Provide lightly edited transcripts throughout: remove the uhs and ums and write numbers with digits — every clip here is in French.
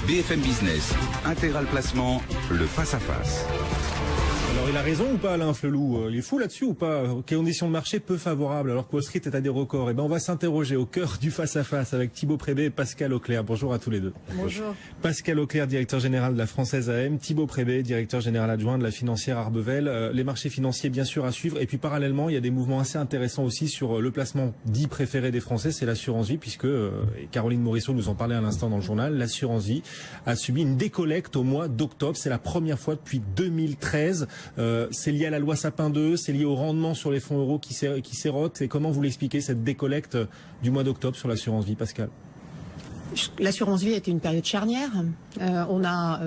BFM Business, Intégral Placement, le face-à-face. Alors il a raison ou pas Alain Flelou? Il est fou là-dessus ou pas? Conditions de marché peu favorables alors que Wall Street est à des records. Eh ben on va s'interroger au cœur du face-à-face avec Thibaut Prébet et Pascal Auclair. Bonjour à tous les deux. Bonjour. Pascal Auclair, directeur général de la Française AM, Thibaut Prébet, directeur général adjoint de la financière Arbevel. Les marchés financiers bien sûr à suivre et puis parallèlement il y a des mouvements assez intéressants aussi sur le placement dit préféré des Français, c'est l'assurance vie puisque et Caroline Morisseau nous en parlait à l'instant dans le journal, l'assurance vie a subi une décollecte au mois d'octobre. C'est la première fois depuis 2013. C'est lié à la loi Sapin 2, c'est lié au rendement sur les fonds euros qui s'érote. Et comment vous l'expliquez cette décollecte du mois d'octobre sur l'assurance vie, Pascal? L'assurance vie a été une période charnière. On a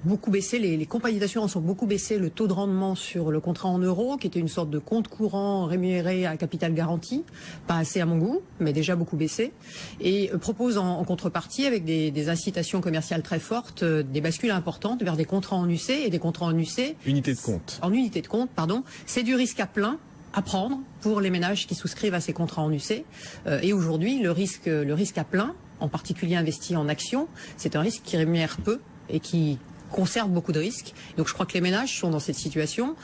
beaucoup baissé, les compagnies d'assurance ont beaucoup baissé le taux de rendement sur le contrat en euros, qui était une sorte de compte courant rémunéré à capital garanti. Pas assez à mon goût, mais déjà beaucoup baissé. Et propose en contrepartie, avec des incitations commerciales très fortes, des bascules importantes vers des contrats en UC et des contrats en UC. Unité de compte. En unité de compte, pardon. C'est du risque à plein à prendre pour les ménages qui souscrivent à ces contrats en UC. Et aujourd'hui, le risque à plein, en particulier investi en actions, c'est un risque qui rémunère peu et qui conserve beaucoup de risques. Donc je crois que les ménages sont dans cette situation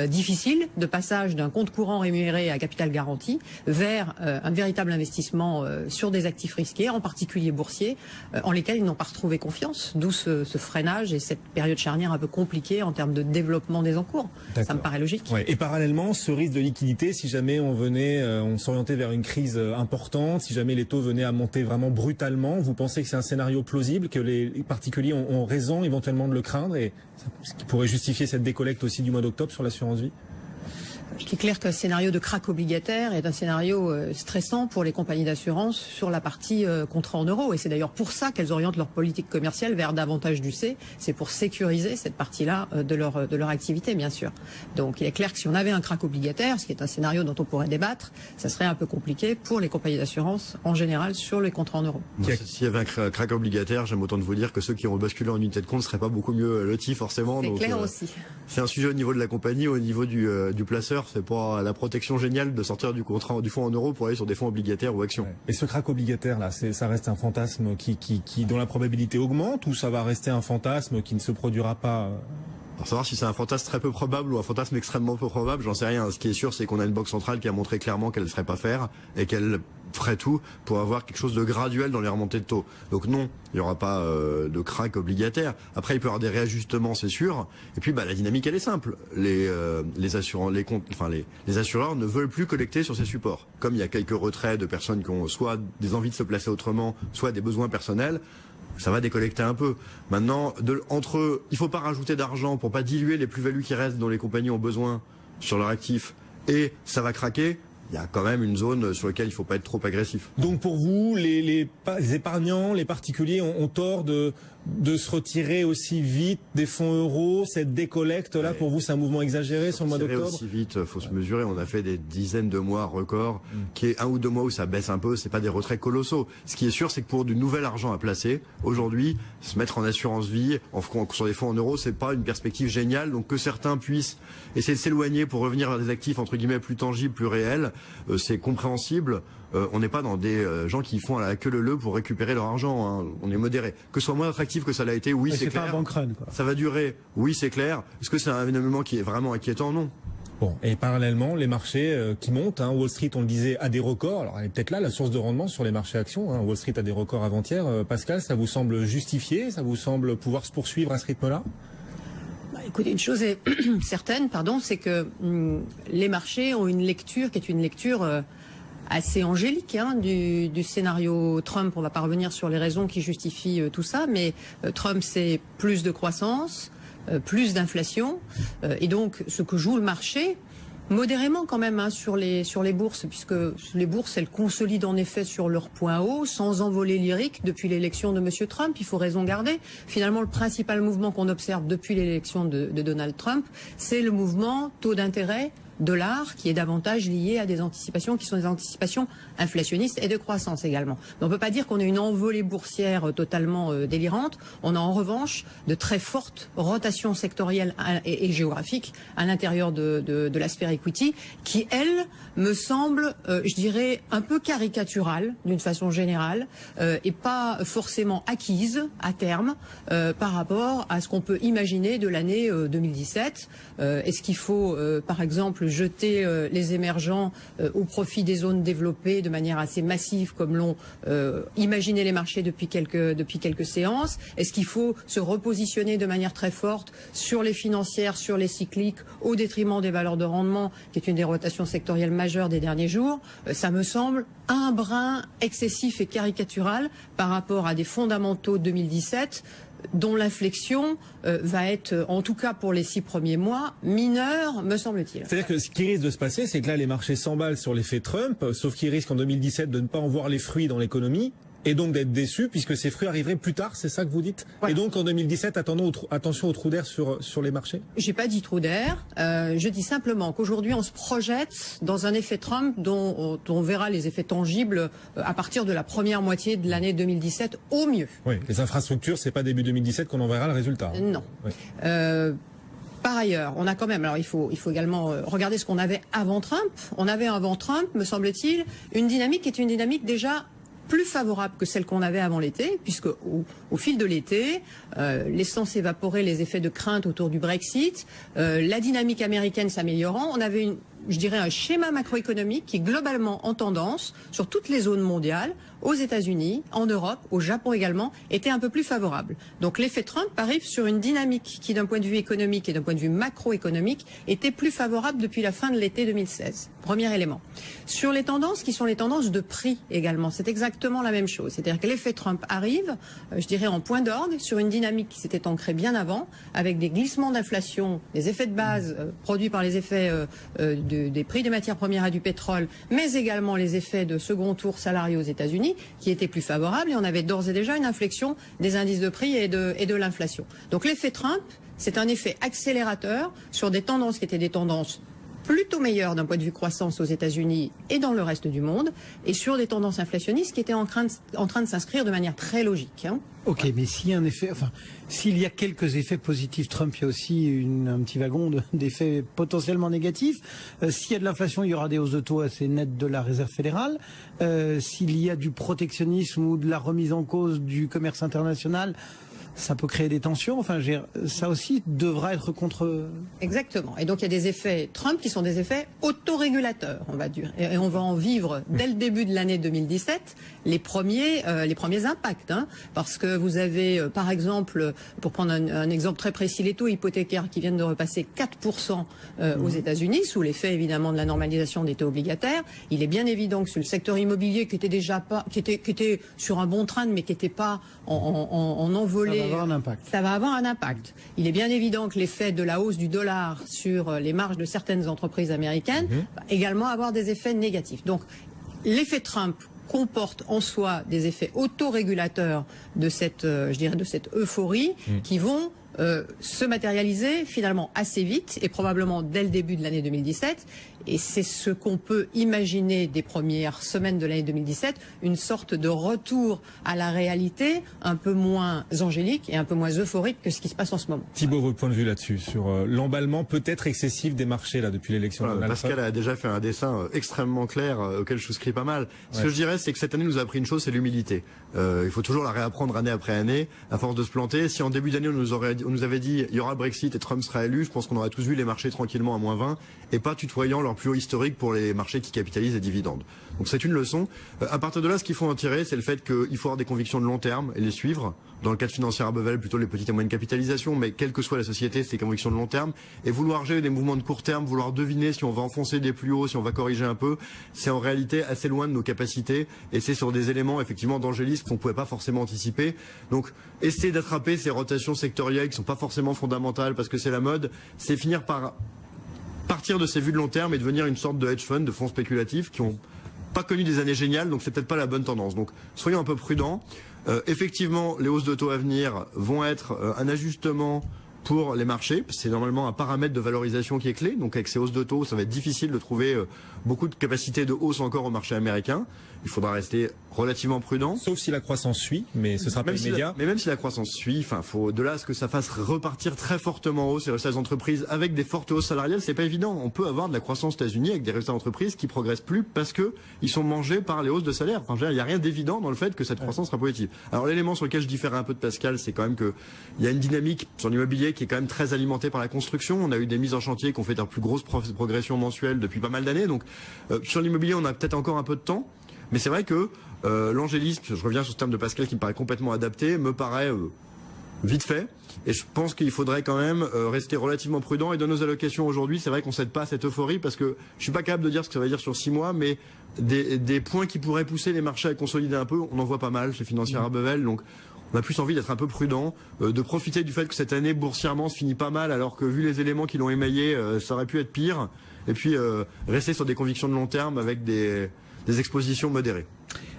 difficile de passage d'un compte courant rémunéré à capital garanti vers un véritable investissement sur des actifs risqués, en particulier boursiers, en lesquels ils n'ont pas retrouvé confiance. D'où ce freinage et cette période charnière un peu compliquée en termes de développement des encours. Ça me paraît logique. Ouais. Et parallèlement, ce risque de liquidité, si jamais on s'orientait vers une crise importante, si jamais les taux venaient à monter vraiment brutalement, vous pensez que c'est un scénario plausible, que les particuliers ont raison éventuellement de le craindre et ce qui pourrait justifier cette décollecte aussi du mois d'octobre sur l'assurance vie? Il est clair qu'un scénario de krach obligataire est un scénario stressant pour les compagnies d'assurance sur la partie contrat en euros. Et c'est d'ailleurs pour ça qu'elles orientent leur politique commerciale vers davantage du C. C'est pour sécuriser cette partie-là de leur activité, bien sûr. Donc il est clair que si on avait un krach obligataire, ce qui est un scénario dont on pourrait débattre, ça serait un peu compliqué pour les compagnies d'assurance en général sur les contrats en euros. S'il y avait un krach obligataire, j'aime autant de vous dire que ceux qui ont basculé en unité de compte ne seraient pas beaucoup mieux lotis forcément. C'est clair aussi. C'est un sujet au niveau de la compagnie, au niveau du placeur. C'est pas la protection géniale de sortir du fonds en euros pour aller sur des fonds obligataires ou actions. Ouais. Et ce krach obligataire là, ça reste un fantasme dont la probabilité augmente ou ça va rester un fantasme qui ne se produira pas? Pour savoir si c'est un fantasme très peu probable ou un fantasme extrêmement peu probable, j'en sais rien. Ce qui est sûr, c'est qu'on a une banque centrale qui a montré clairement qu'elle ne ferait pas faire et qu'elle ferait tout pour avoir quelque chose de graduel dans les remontées de taux. Donc non, il n'y aura pas de krach obligataire. Après, il peut y avoir des réajustements, c'est sûr. Et puis, la dynamique, elle est simple. Les assureurs ne veulent plus collecter sur ces supports. Comme il y a quelques retraits de personnes qui ont soit des envies de se placer autrement, soit des besoins personnels, ça va décollecter un peu. Maintenant, il faut pas rajouter d'argent pour pas diluer les plus-values qui restent dont les compagnies ont besoin sur leur actif et ça va craquer. Il y a quand même une zone sur laquelle il faut pas être trop agressif. Donc pour vous, les épargnants, les particuliers ont tort de se retirer aussi vite des fonds euros. Cette décollecte-là, pour vous, c'est un mouvement exagéré sur le mois d'octobre? Aussi vite, faut se mesurer. On a fait des dizaines de mois records, qui est 1 ou 2 mois où ça baisse un peu. C'est pas des retraits colossaux. Ce qui est sûr, c'est que pour du nouvel argent à placer, aujourd'hui, se mettre en assurance vie, sur des fonds en euros, c'est pas une perspective géniale. Donc que certains puissent essayer de s'éloigner pour revenir vers des actifs entre guillemets plus tangibles, plus réels, c'est compréhensible. On n'est pas dans des gens qui font à la queue leu pour récupérer leur argent. Hein. On est modéré. Que ce soit moins attractif que ça l'a été, oui, c'est clair. Pas un bank run, quoi. Ça va durer, oui, c'est clair. Est-ce que c'est un événement qui est vraiment inquiétant? Non. Bon, et parallèlement, les marchés qui montent. Wall Street, on le disait, a des records. Alors, elle est peut-être là la source de rendement sur les marchés actions. Wall Street a des records avant-hier. Pascal, ça vous semble justifié? Ça vous semble pouvoir se poursuivre à ce rythme-là? Écoutez, une chose est certaine, c'est que les marchés ont une lecture qui est une lecture assez angélique du scénario Trump. On va pas revenir sur les raisons qui justifient tout ça, mais Trump, c'est plus de croissance, plus d'inflation, et donc ce que joue le marché, modérément quand même sur les bourses, puisque les bourses, elles consolident en effet sur leur point haut, sans envolée lyrique depuis l'élection de Monsieur Trump. Il faut raison garder. Finalement, le principal mouvement qu'on observe depuis l'élection de Donald Trump, c'est le mouvement taux d'intérêt dollar qui est davantage lié à des anticipations qui sont des anticipations inflationnistes et de croissance également. Mais on ne peut pas dire qu'on ait une envolée boursière totalement délirante. On a en revanche de très fortes rotations sectorielles et géographiques à l'intérieur de la sphère equity qui, elle, me semble, je dirais, un peu caricaturale d'une façon générale et pas forcément acquise à terme par rapport à ce qu'on peut imaginer de l'année 2017. Est-ce qu'il faut, par exemple, jeter les émergents au profit des zones développées de manière assez massive, comme l'ont imaginé les marchés depuis quelques séances? Est-ce qu'il faut se repositionner de manière très forte sur les financières, sur les cycliques, au détriment des valeurs de rendement, qui est une des rotations sectorielles majeures des derniers jours? Ça me semble un brin excessif et caricatural par rapport à des fondamentaux 2017 dont l'inflexion va être, en tout cas pour les 6 premiers mois, mineure, me semble-t-il. C'est-à-dire que ce qui risque de se passer, c'est que là, les marchés s'emballent sur l'effet Trump, sauf qu'ils risquent en 2017 de ne pas en voir les fruits dans l'économie, et donc d'être déçus, puisque ces fruits arriveraient plus tard, c'est ça que vous dites? Voilà. Et donc en 2017, attention au trou d'air sur les marchés? J'ai pas dit trou d'air, je dis simplement qu'aujourd'hui on se projette dans un effet Trump dont on verra les effets tangibles à partir de la première moitié de l'année 2017 au mieux. Oui, les infrastructures, c'est pas début 2017 qu'on en verra le résultat. Non. Oui. Par ailleurs, on a quand même, alors il faut également regarder ce qu'on avait avant Trump. On avait avant Trump, me semble-t-il, une dynamique qui est une dynamique déjà plus favorable que celle qu'on avait avant l'été, puisque au fil de l'été, laissant s'évaporer les effets de crainte autour du Brexit, la dynamique américaine s'améliorant, on avait je dirais un schéma macroéconomique qui est globalement en tendance sur toutes les zones mondiales, aux États-Unis, en Europe, au Japon également, était un peu plus favorable. Donc l'effet Trump arrive sur une dynamique qui, d'un point de vue économique et d'un point de vue macroéconomique, était plus favorable depuis la fin de l'été 2016. Premier élément. Sur les tendances qui sont les tendances de prix également, c'est exactement la même chose. C'est-à-dire que l'effet Trump arrive, je dirais en point d'orgue, sur une dynamique qui s'était ancrée bien avant, avec des glissements d'inflation, des effets de base produits par les effets des prix des matières premières et du pétrole, mais également les effets de second tour salariés aux États-Unis, qui étaient plus favorables, et on avait d'ores et déjà une inflexion des indices de prix et de l'inflation. Donc l'effet Trump, c'est un effet accélérateur sur des tendances qui étaient des tendances plutôt meilleures d'un point de vue croissance aux États-Unis et dans le reste du monde, et sur des tendances inflationnistes qui étaient en train de s'inscrire de manière très logique. Ok, mais s'il y a un effet, s'il y a quelques effets positifs Trump, il y a aussi un petit wagon d'effets potentiellement négatifs. S'il y a de l'inflation, il y aura des hausses de taux assez nettes de la Réserve fédérale. S'il y a du protectionnisme ou de la remise en cause du commerce international, ça peut créer des tensions. Ça aussi devra être contre... Exactement. Et donc il y a des effets Trump qui sont des effets autorégulateurs, on va dire. Et on va en vivre dès le début de l'année 2017 les premiers impacts. Parce que vous avez, par exemple, pour prendre un exemple très précis, les taux hypothécaires qui viennent de repasser 4% aux États-Unis, sous l'effet évidemment de la normalisation des taux obligataires. Il est bien évident que sur le secteur immobilier qui était déjà pas, qui était sur un bon train, mais qui n'était pas en envolée. Ça va avoir un impact. Ça va avoir un impact. Il est bien évident que l'effet de la hausse du dollar sur les marges de certaines entreprises américaines va également avoir des effets négatifs. Donc, l'effet Trump comporte en soi des effets autorégulateurs de cette, je dirais, de cette euphorie qui vont se matérialiser finalement assez vite et probablement dès le début de l'année 2017. Et c'est ce qu'on peut imaginer des premières semaines de l'année 2017, une sorte de retour à la réalité un peu moins angélique et un peu moins euphorique que ce qui se passe en ce moment. Thibault, votre point de vue là-dessus, sur l'emballement peut-être excessif des marchés là depuis l'élection de Donald Trump? Pascal a déjà fait un dessin extrêmement clair auquel je souscris pas mal. Ce que je dirais, c'est que cette année nous a appris une chose, c'est l'humilité. Il faut toujours la réapprendre année après année, à force de se planter. Si en début d'année on nous avait dit il y aura le Brexit et Trump sera élu, je pense qu'on aurait tous vu les marchés tranquillement à -20 et pas tutoyant leur plus haut historique pour les marchés qui capitalisent les dividendes. Donc c'est une leçon. À partir de là, ce qu'il faut en tirer, c'est le fait qu'il faut avoir des convictions de long terme et les suivre. Dans le cas de Financière Arbevel, plutôt les petites et moyennes capitalisations, mais quelle que soit la société, c'est des convictions de long terme. Et vouloir gérer des mouvements de court terme, vouloir deviner si on va enfoncer des plus hauts, si on va corriger un peu, c'est en réalité assez loin de nos capacités. Et c'est sur des éléments effectivement d'angélisme qu'on ne pouvait pas forcément anticiper. Donc essayer d'attraper ces rotations sectorielles qui sont pas forcément fondamentales parce que c'est la mode, c'est finir par partir de ces vues de long terme et devenir une sorte de hedge fund, de fonds spéculatifs qui ont pas connu des années géniales, donc c'est peut-être pas la bonne tendance. Donc soyons un peu prudents. Effectivement, les hausses de taux à venir vont être un ajustement pour les marchés. C'est normalement un paramètre de valorisation qui est clé. Donc avec ces hausses de taux, ça va être difficile de trouver beaucoup de capacité de hausse encore au marché américain. Il faudra rester relativement prudent. Sauf si la croissance suit, mais ce sera pas immédiat. Mais même si la croissance suit, faut de là à ce que ça fasse repartir très fortement en hausse les résultats des entreprises avec des fortes hausses salariales, c'est pas évident. On peut avoir de la croissance aux États-Unis avec des résultats d'entreprises qui progressent plus parce que ils sont mangés par les hausses de salaire. Enfin, il n'y a rien d'évident dans le fait que cette croissance sera positive. Alors l'élément sur lequel je différais un peu de Pascal, c'est quand même que il y a une dynamique sur l'immobilier qui est quand même très alimentée par la construction. On a eu des mises en chantier qui ont fait leur plus grosse progression mensuelle depuis pas mal d'années. Donc sur l'immobilier, on a peut-être encore un peu de temps. Mais c'est vrai que l'angélisme, je reviens sur ce terme de Pascal qui me paraît complètement adapté, me paraît vite fait. Et je pense qu'il faudrait quand même rester relativement prudent. Et dans nos allocations aujourd'hui, c'est vrai qu'on ne cède pas à cette euphorie parce que je suis pas capable de dire ce que ça va dire sur 6 mois, mais des points qui pourraient pousser les marchés à consolider un peu, on en voit pas mal chez Financière Arbevel. Donc on a plus envie d'être un peu prudent, de profiter du fait que cette année boursièrement se finit pas mal, alors que vu les éléments qui l'ont émaillé, ça aurait pu être pire. Et puis rester sur des convictions de long terme avec des expositions modérées.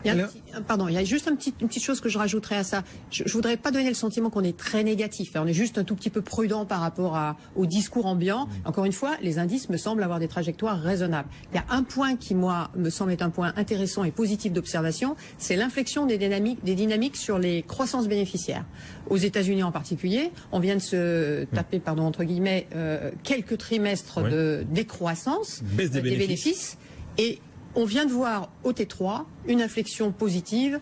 Il y a juste une petite chose que je rajouterais à ça. Je voudrais pas donner le sentiment qu'on est très négatif. On est juste un tout petit peu prudent par rapport au discours ambiant. Encore une fois, les indices me semblent avoir des trajectoires raisonnables. Il y a un point qui, moi, me semble être un point intéressant et positif d'observation, c'est l'inflexion des dynamiques sur les croissances bénéficiaires. Aux États-Unis en particulier, on vient de se taper, entre guillemets, quelques trimestres de décroissance baisse des bénéfices. Et on vient de voir au T3 une inflexion positive.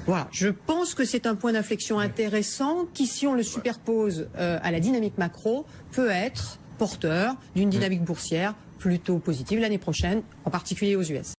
Voilà, je pense que c'est un point d'inflexion intéressant qui, si on le superpose à la dynamique macro, peut être porteur d'une dynamique boursière plutôt positive l'année prochaine, en particulier aux US.